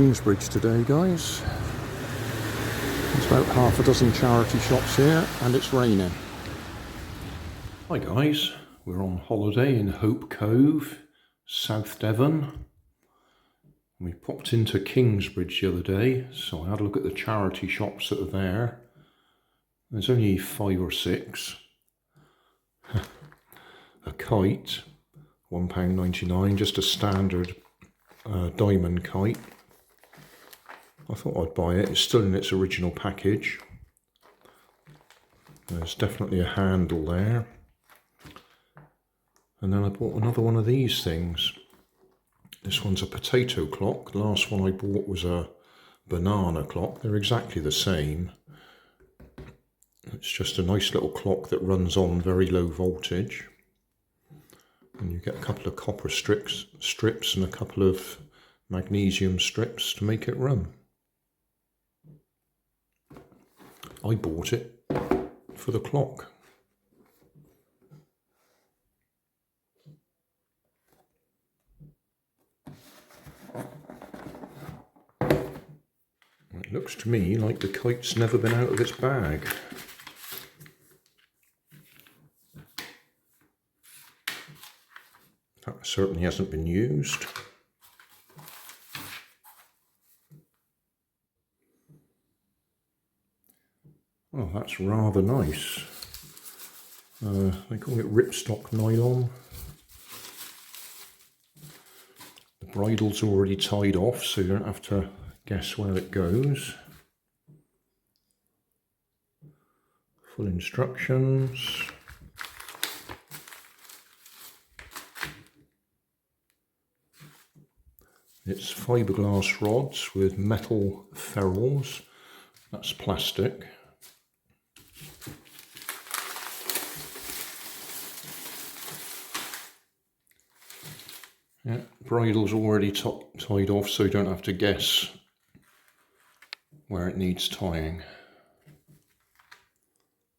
Kingsbridge today, guys. There's about half a dozen charity shops here and it's raining. Hi guys, we're on holiday in Hope Cove, South Devon. We popped into Kingsbridge the other day, so I had a look at the charity shops that are there. There's only 5 or 6. A kite, £1.99, just a standard diamond kite. I thought I'd buy it. It's still in its original package. There's definitely a handle there. And then I bought another one of these things. This one's a potato clock. The last one I bought was a banana clock. They're exactly the same. It's just a nice little clock that runs on very low voltage. And you get a couple of copper strips and a couple of magnesium strips to make it run. I bought it for the clock. It looks to me like the kite's never been out of its bag. That certainly hasn't been used. Oh, that's rather nice. They call it ripstock nylon. The bridle's already tied off, so you don't have to guess where it goes. Full instructions. It's fiberglass rods with metal ferrules. That's plastic. Yeah, bridle's already tied off, so you don't have to guess where it needs tying.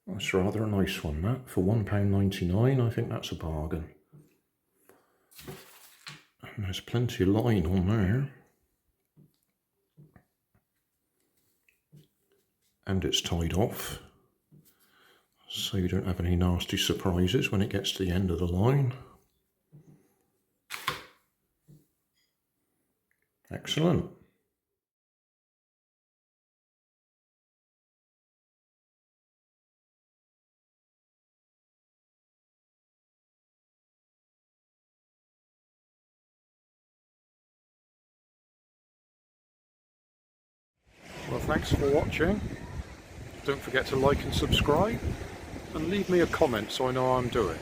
That's rather a nice one, that. For £1.99, I think that's a bargain. And there's plenty of line on there. And it's tied off, so you don't have any nasty surprises when it gets to the end of the line. Excellent. Well, thanks for watching. Don't forget to like and subscribe and leave me a comment so I know how I'm doing.